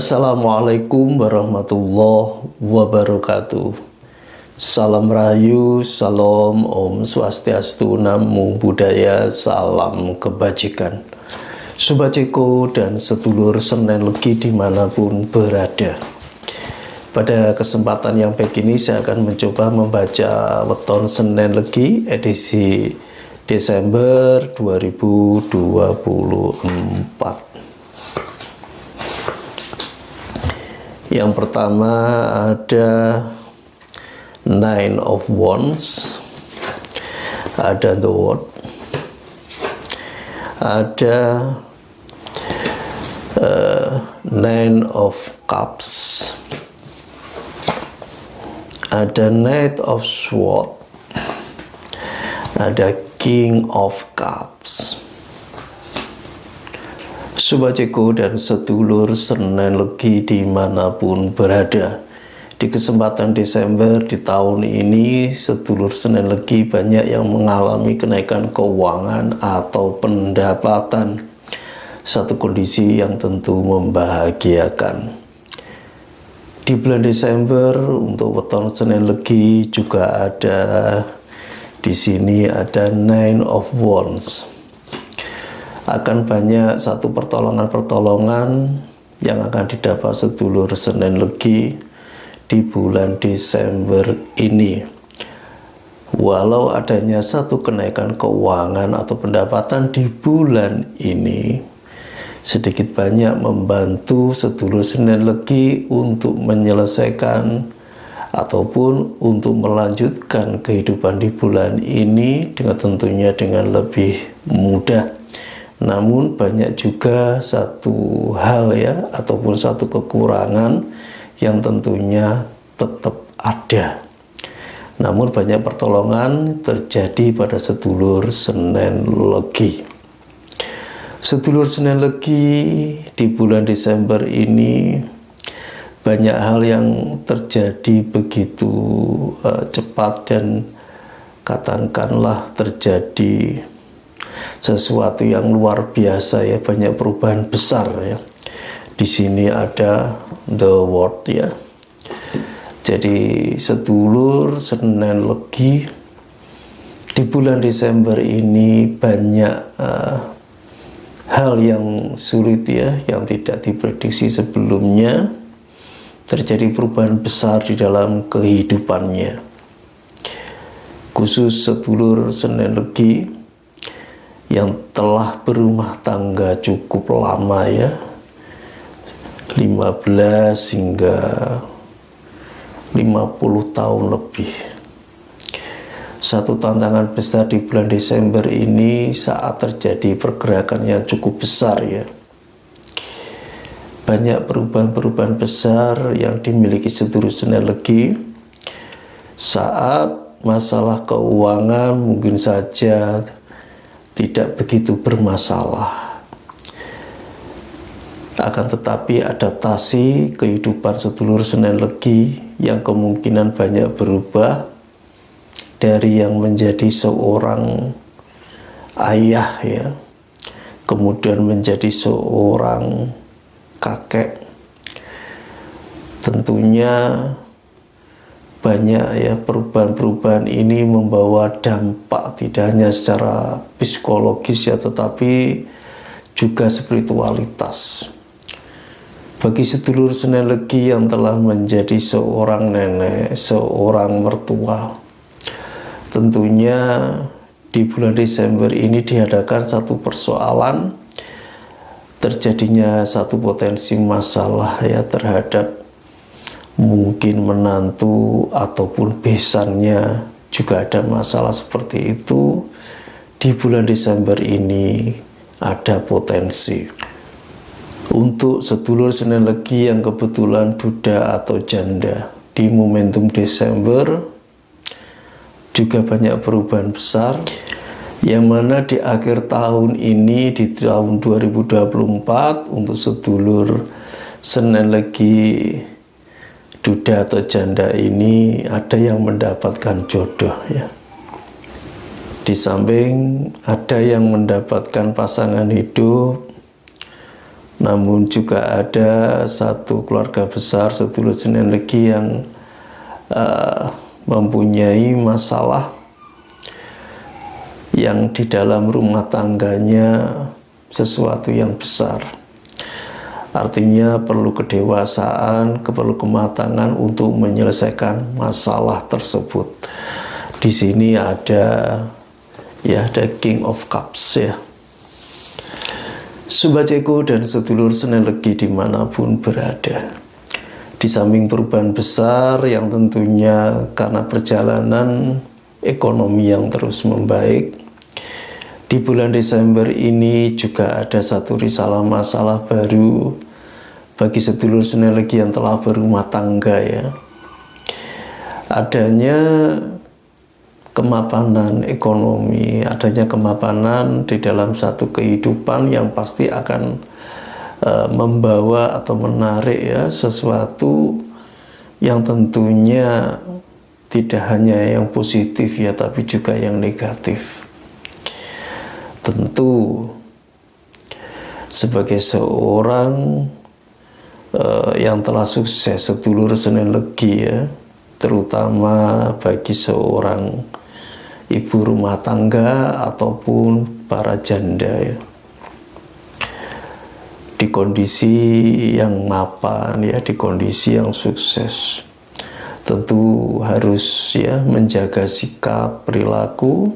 Assalamualaikum warahmatullahi wabarakatuh. Salam Rahayu, Salam, Om Swastiastu, Namo Buddhaya, Salam Kebajikan. Sobat Ceko dan sedulur Senen Legi dimanapun berada. Pada kesempatan yang baik ini saya akan mencoba membaca Weton Senen Legi edisi Desember 2024. Yang pertama ada Nine of Wands, ada The World, ada Nine of Cups, ada Knight of Swords, ada King of Cups. Sobat Ceko dan sedulur Senen Legi dimanapun berada, di kesempatan Desember di tahun ini sedulur Senen Legi banyak yang mengalami kenaikan keuangan atau pendapatan, satu kondisi yang tentu membahagiakan. Di bulan Desember untuk weton Senen Legi juga ada di sini ada Nine of Wands. Akan banyak satu pertolongan-pertolongan yang akan didapat sedulur Senen Legi di bulan Desember ini. Walau adanya satu kenaikan keuangan atau pendapatan di bulan ini, sedikit banyak membantu sedulur Senen Legi untuk menyelesaikan ataupun untuk melanjutkan kehidupan di bulan ini dengan tentunya dengan lebih mudah. Namun banyak juga satu hal ya ataupun satu kekurangan yang tentunya tetap ada. Namun banyak pertolongan terjadi pada sedulur Senen Legi. Sedulur Senen Legi di bulan Desember ini banyak hal yang terjadi begitu cepat dan katakanlah terjadi sesuatu yang luar biasa ya, banyak perubahan besar ya. Di sini ada The World ya. Jadi sedulur Senen Legi di bulan Desember ini banyak hal yang sulit ya, yang tidak diprediksi sebelumnya, terjadi perubahan besar di dalam kehidupannya. Khusus sedulur Senen Legi yang telah berumah tangga cukup lama ya, 15 hingga 50 tahun lebih. Satu tantangan besar di bulan Desember ini saat terjadi pergerakan yang cukup besar ya. Banyak perubahan-perubahan besar yang dimiliki sedulur Senen Legi saat masalah keuangan mungkin saja tidak begitu bermasalah. Akan tetapi adaptasi kehidupan sedulur Senen Legi yang kemungkinan banyak berubah dari yang menjadi seorang ayah ya, kemudian menjadi seorang kakek. Tentunya banyak ya perubahan-perubahan ini membawa dampak tidak hanya secara psikologis ya, tetapi juga spiritualitas. Bagi sedulur Senen Legi yang telah menjadi seorang nenek, seorang mertua, tentunya di bulan Desember ini dihadapkan satu persoalan, terjadinya satu potensi masalah ya terhadap mungkin menantu ataupun besannya, juga ada masalah seperti itu. Di bulan Desember ini ada potensi untuk sedulur Senen Legi yang kebetulan duda atau janda. Di momentum Desember juga banyak perubahan besar, yang mana di akhir tahun ini, di tahun 2024, untuk sedulur Senen Legi duda atau janda ini ada yang mendapatkan jodoh ya. Di samping ada yang mendapatkan pasangan hidup, namun juga ada satu keluarga besar sedulur Senin Legi yang mempunyai masalah yang di dalam rumah tangganya sesuatu yang besar. Artinya perlu kedewasaan, perlu kematangan untuk menyelesaikan masalah tersebut. Di sini ada King of Cups ya. Sobat Ceko dan sedulur Senin Legi dimanapun berada, di samping perubahan besar yang tentunya karena perjalanan ekonomi yang terus membaik, di bulan Desember ini juga ada satu risalah masalah baru bagi sedulur Senin Legi yang telah berumah tangga ya. Adanya kemapanan ekonomi, adanya kemapanan di dalam satu kehidupan yang pasti akan membawa atau menarik ya sesuatu yang tentunya tidak hanya yang positif ya, tapi juga yang negatif. Tentu sebagai seorang yang telah sukses sedulur Senin Legi ya, terutama bagi seorang ibu rumah tangga ataupun para janda ya, di kondisi yang mapan ya, di kondisi yang sukses, tentu harus ya menjaga sikap perilaku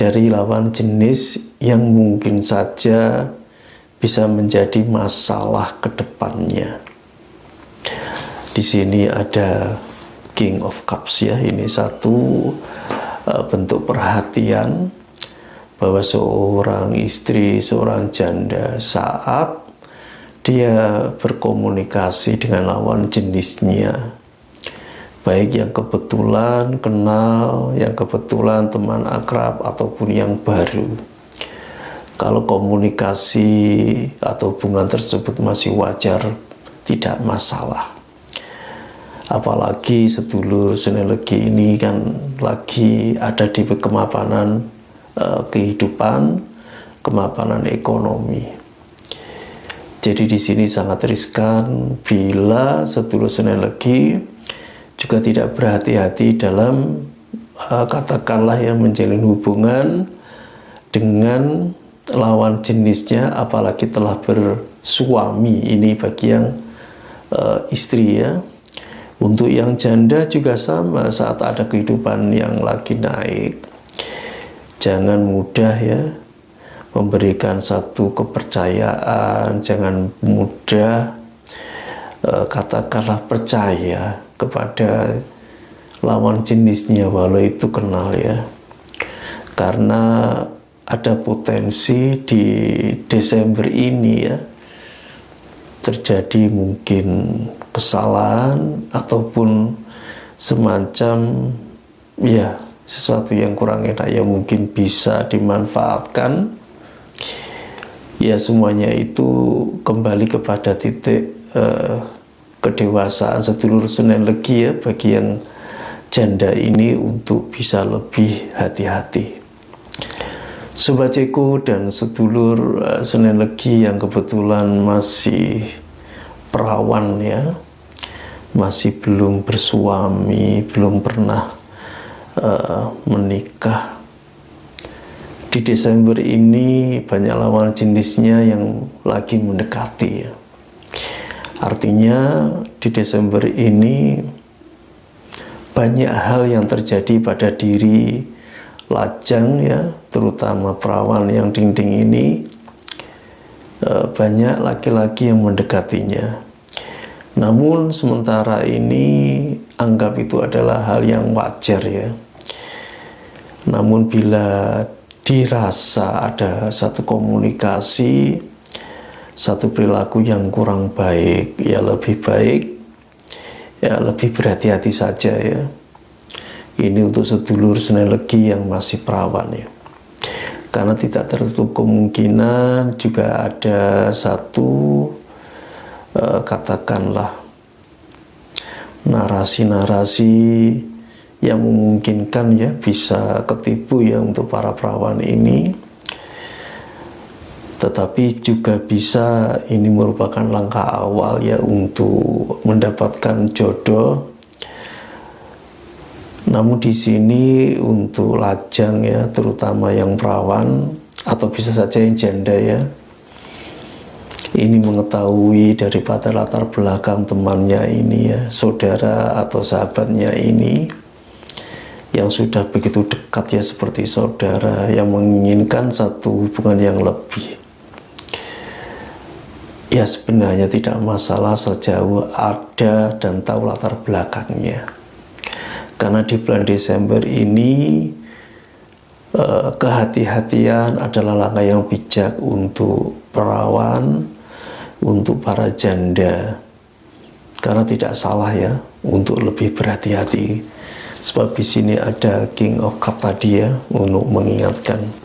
dari lawan jenis yang mungkin saja bisa menjadi masalah ke depannya. Di sini ada King of Cups ya, ini satu bentuk perhatian bahwa seorang istri, seorang janda saat dia berkomunikasi dengan lawan jenisnya, baik yang kebetulan kenal, yang kebetulan teman akrab ataupun yang baru, kalau komunikasi atau hubungan tersebut masih wajar, tidak masalah. Apalagi sedulur Senin Legi ini kan lagi ada di kemapanan kehidupan, kemapanan ekonomi. Jadi di sini sangat riskan bila sedulur Senin Legi juga tidak berhati-hati dalam katakanlah yang menjalin hubungan dengan lawan jenisnya, apalagi telah bersuami. Ini bagi yang istri ya. Untuk yang janda juga sama, saat ada kehidupan yang lagi naik, jangan mudah ya memberikan satu kepercayaan, jangan mudah katakanlah percaya kepada lawan jenisnya walau itu kenal ya, karena ada potensi di Desember ini ya terjadi mungkin kesalahan ataupun semacam ya sesuatu yang kurang enak yang mungkin bisa dimanfaatkan ya. Semuanya itu kembali kepada titik kedewasaan sedulur Senin Legi ya, bagi yang janda ini untuk bisa lebih hati-hati. Sobat Ceko dan sedulur Senin Legi yang kebetulan masih perawan ya, masih belum bersuami, belum pernah menikah. Di Desember ini banyak lawan jenisnya yang lagi mendekati ya. Artinya di Desember ini banyak hal yang terjadi pada diri lajang ya, terutama perawan yang dinding ini. Banyak laki-laki yang mendekatinya. Namun sementara ini anggap itu adalah hal yang wajar ya. Namun bila dirasa ada satu komunikasi, satu perilaku yang kurang baik, ya lebih baik ya lebih berhati-hati saja ya. Ini untuk sedulur Senin Legi yang masih perawan ya. Karena tidak tertutup kemungkinan juga ada satu katakanlah narasi-narasi yang memungkinkan ya bisa ketipu ya untuk para perawan ini. tetapi juga bisa ini merupakan langkah awal ya untuk mendapatkan jodoh. Namun di sini untuk lajang ya, terutama yang perawan atau bisa saja yang janda ya, ini mengetahui daripada latar belakang temannya ini ya, saudara atau sahabatnya ini yang sudah begitu dekat ya, seperti saudara yang menginginkan satu hubungan yang lebih. Ya sebenarnya tidak masalah sejauh ada dan tahu latar belakangnya. Karena di bulan Desember ini kehati-hatian adalah langkah yang bijak untuk perawan, untuk para janda. Karena tidak salah ya untuk lebih berhati-hati. Sebab di sini ada King of Cup tadi ya, untuk mengingatkan.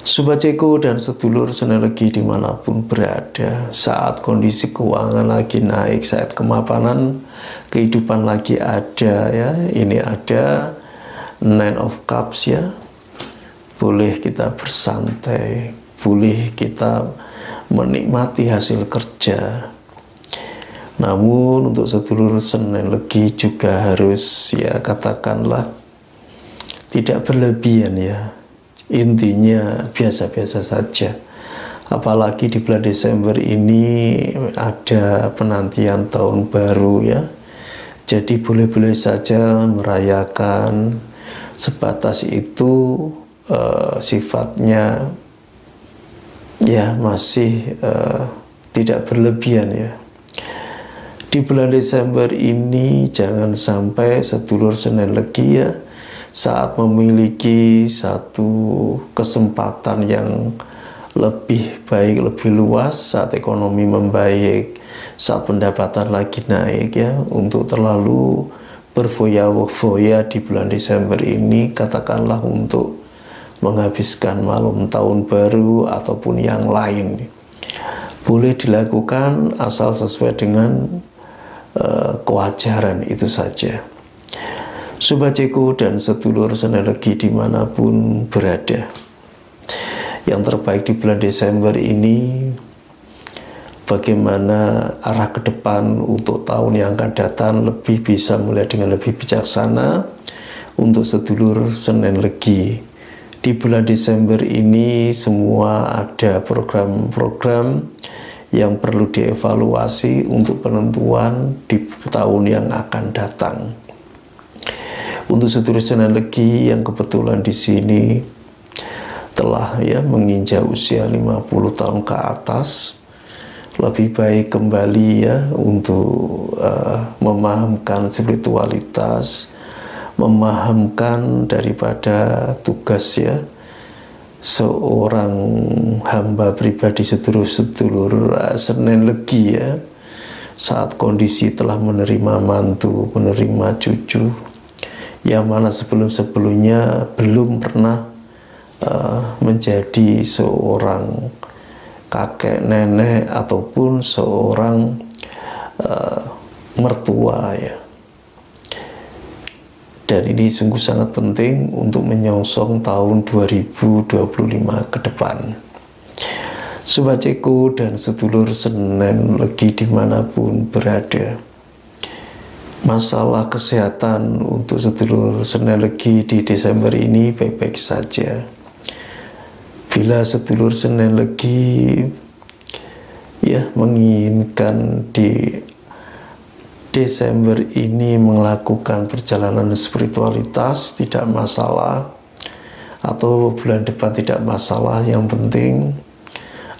Sobat Ceko dan sedulur sinergi dimanapun berada, saat kondisi keuangan lagi naik, saat kemapanan kehidupan lagi ada ya, ini ada Nine of Cups ya, boleh kita bersantai, boleh kita menikmati hasil kerja. Namun untuk sedulur sinergi juga harus ya katakanlah tidak berlebihan ya. Intinya biasa-biasa saja. Apalagi di bulan Desember ini ada penantian tahun baru ya. Jadi boleh-boleh saja merayakan, sebatas itu sifatnya ya masih tidak berlebihan ya. Di bulan Desember ini jangan sampai sedulur sinergi ya, saat memiliki satu kesempatan yang lebih baik, lebih luas, saat ekonomi membaik, saat pendapatan lagi naik ya, untuk terlalu berfoya-foya di bulan Desember ini, katakanlah untuk menghabiskan malam tahun baru ataupun yang lain, boleh dilakukan asal sesuai dengan kewajaran itu saja. Sobat Ceko dan sedulur sinergi dimanapun berada, yang terbaik di bulan Desember ini, bagaimana arah ke depan untuk tahun yang akan datang lebih bisa melihat dengan lebih bijaksana. Untuk sedulur sinergi di bulan Desember ini semua ada program-program yang perlu dievaluasi untuk penentuan di tahun yang akan datang. Untuk sedulur sinergi yang kebetulan di sini telah ya menginjak usia 50 tahun ke atas, lebih baik kembali ya untuk memahamkan spiritualitas, memahamkan daripada tugas ya seorang hamba pribadi, sedulur-sedulur sinergi ya, saat kondisi telah menerima mantu, menerima cucu, yang mana sebelum-sebelumnya belum pernah menjadi seorang kakek nenek ataupun seorang mertua ya. Dan ini sungguh sangat penting untuk menyongsong tahun 2025 ke depan. Sobat Ceko dan sedulur sinergi dimanapun berada, masalah kesehatan untuk sedulur sinergi di Desember ini baik-baik saja. Bila sedulur sinergi ya menginginkan di Desember ini melakukan perjalanan spiritualitas, tidak masalah, atau bulan depan tidak masalah. Yang penting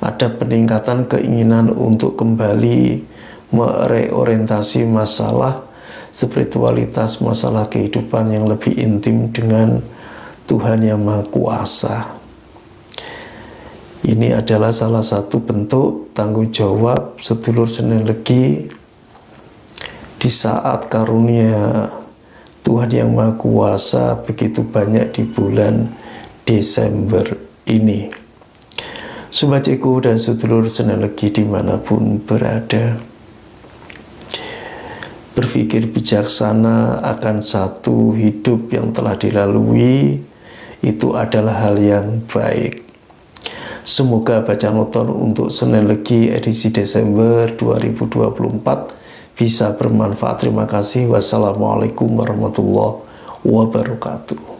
ada peningkatan keinginan untuk kembali mereorientasi masalah spiritualitas, masalah kehidupan yang lebih intim dengan Tuhan Yang Maha Kuasa. Ini adalah salah satu bentuk tanggung jawab sedulur sinergi di saat karunia Tuhan Yang Maha Kuasa begitu banyak di bulan Desember ini. Sobat Ceko dan sedulur sinergi dimanapun berada, berpikir bijaksana akan satu hidup yang telah dilalui itu adalah hal yang baik. Semoga bacaan Weton untuk Senin Legi edisi Desember 2024 bisa bermanfaat. Terima kasih. Wassalamualaikum warahmatullahi wabarakatuh.